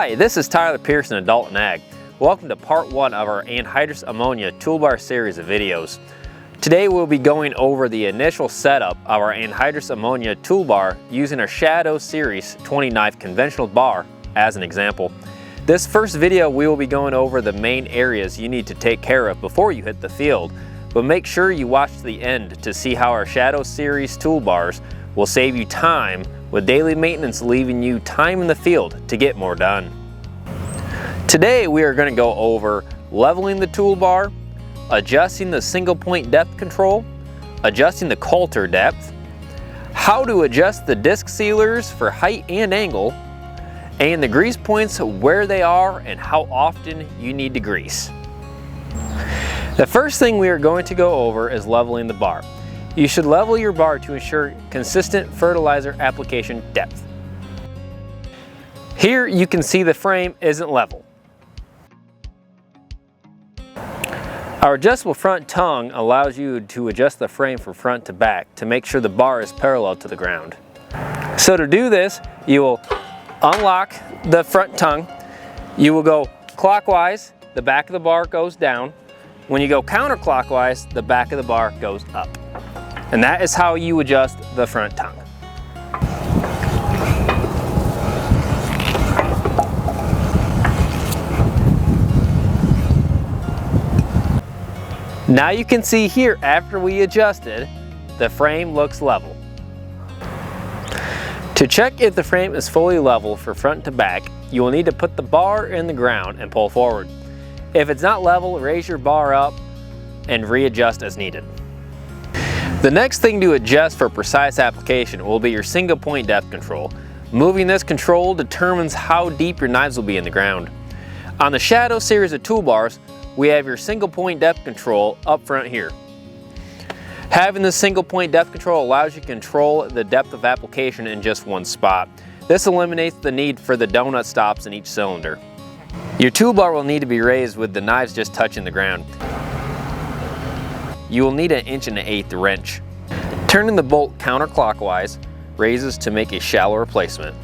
Hi, this is Tyler Pearson of Dalton Ag. Welcome to part 1 of our Anhydrous Ammonia Toolbar series of videos. Today we'll be going over the initial setup of our Anhydrous Ammonia Toolbar using our SHADOOW Series 20-knife conventional bar as an example. This first video we will be going over the main areas you need to take care of before you hit the field, but make sure you watch to the end to see how our SHADOOW Series toolbars will save you time, with daily maintenance leaving you time in the field to get more done. Today we are going to go over leveling the toolbar, adjusting the single point depth control, adjusting the Coulter depth, how to adjust the disc sealers for height and angle, and the grease points, where they are and how often you need to grease. The first thing we are going to go over is leveling the bar. You should level your bar to ensure consistent fertilizer application depth. Here you can see the frame isn't level. Our adjustable front tongue allows you to adjust the frame from front to back to make sure the bar is parallel to the ground. So to do this, you will unlock the front tongue. You will go clockwise, the back of the bar goes down. When you go counterclockwise, the back of the bar goes up. And that is how you adjust the front tongue. Now you can see here, after we adjusted, the frame looks level. To check if the frame is fully level for front to back, you will need to put the bar in the ground and pull forward. If it's not level, raise your bar up and readjust as needed. The next thing to adjust for precise application will be your single point depth control. Moving this control determines how deep your knives will be in the ground. On the SHADOOW series of toolbars, we have your single point depth control up front here. Having the single point depth control allows you to control the depth of application in just one spot. This eliminates the need for the donut stops in each cylinder. Your toolbar will need to be raised with the knives just touching the ground. You will need an 1 1/8 wrench. Turning the bolt counterclockwise raises to make a shallower placement.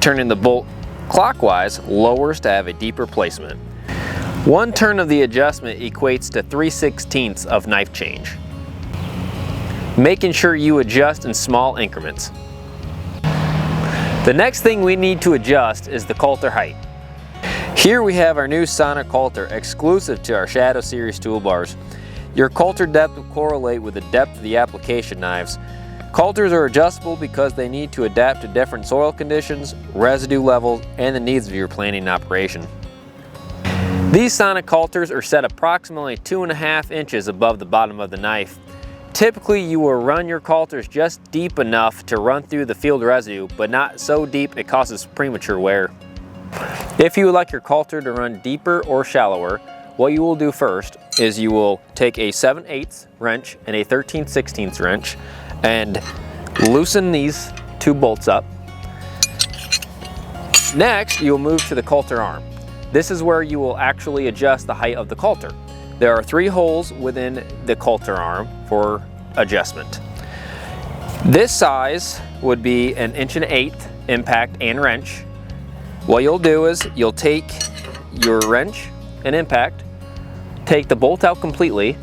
Turning the bolt clockwise lowers to have a deeper placement. One turn of the adjustment equates to 3/16 of knife change. Making sure you adjust in small increments. The next thing we need to adjust is the Coulter height. Here we have our new Sonic Coulter exclusive to our SHADOOW series toolbars. Your Coulter depth will correlate with the depth of the application knives. Coulters are adjustable because they need to adapt to different soil conditions, residue levels, and the needs of your planting operation. These Sonic Coulters are set approximately 2.5 inches above the bottom of the knife. Typically you will run your Coulters just deep enough to run through the field residue, but not so deep it causes premature wear. If you would like your Coulter to run deeper or shallower, what you will do first is you will take a 7/8 wrench and a 13/16 wrench and loosen these two bolts up. Next, you will move to the Coulter arm. This is where you will actually adjust the height of the Coulter. There are 3 holes within the Coulter arm for adjustment. This size would be an 1 1/8 impact and wrench. What you'll do is you'll take your wrench and impact, take the bolt out completely,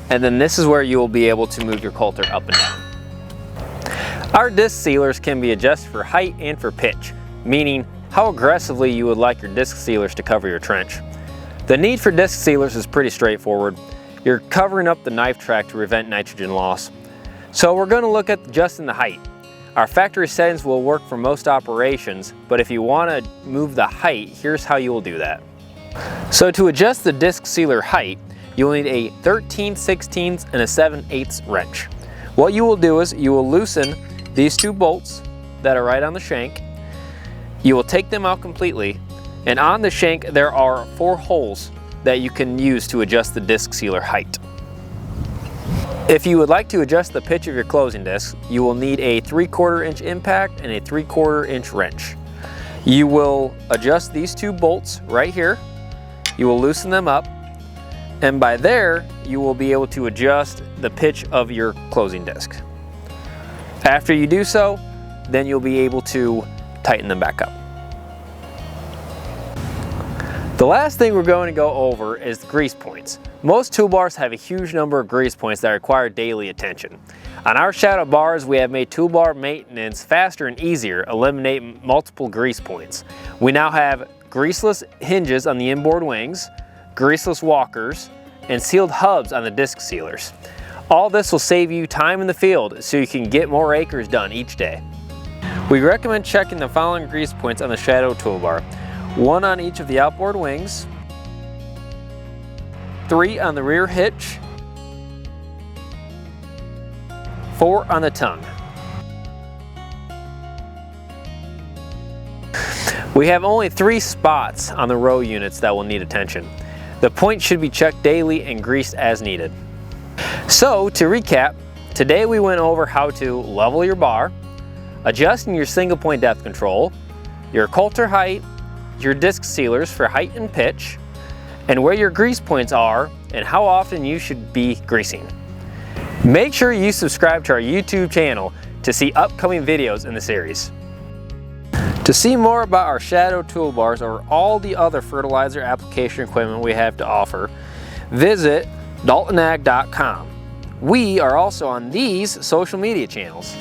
and then this is where you will be able to move your Coulter up and down. Our disc sealers can be adjusted for height and for pitch, meaning how aggressively you would like your disc sealers to cover your trench. The need for disc sealers is pretty straightforward. You're covering up the knife track to prevent nitrogen loss. So we're going to look at adjusting the height. Our factory settings will work for most operations, but if you want to move the height, here's how you will do that. So to adjust the disc sealer height, you'll need a 13/16 and a 7/8 wrench. What you will do is you will loosen these 2 bolts that are right on the shank. You will take them out completely, and on the shank there are 4 holes that you can use to adjust the disc sealer height. If you would like to adjust the pitch of your closing disc, you will need a 3/4 inch impact and a 3/4 inch wrench. You will adjust these 2 bolts right here. You will loosen them up, and by there you will be able to adjust the pitch of your closing disc. After you do so, then you'll be able to tighten them back up. The last thing we're going to go over is the grease points. Most toolbars have a huge number of grease points that require daily attention. On our SHADOOW bars, we have made toolbar maintenance faster and easier, eliminating multiple grease points. We now have greaseless hinges on the inboard wings, greaseless walkers, and sealed hubs on the disc sealers. All this will save you time in the field so you can get more acres done each day. We recommend checking the following grease points on the SHADOOW toolbar. 1 on each of the outboard wings, 3 on the rear hitch, 4 on the tongue. We have only 3 spots on the row units that will need attention. The point should be checked daily and greased as needed. So to recap, today we went over how to level your bar, adjusting your single point depth control, your Coulter height, your disc sealers for height and pitch, and where your grease points are and how often you should be greasing. Make sure you subscribe to our YouTube channel to see upcoming videos in the series. To see more about our SHADOOW toolbars or all the other fertilizer application equipment we have to offer, visit daltonag.com. We are also on these social media channels.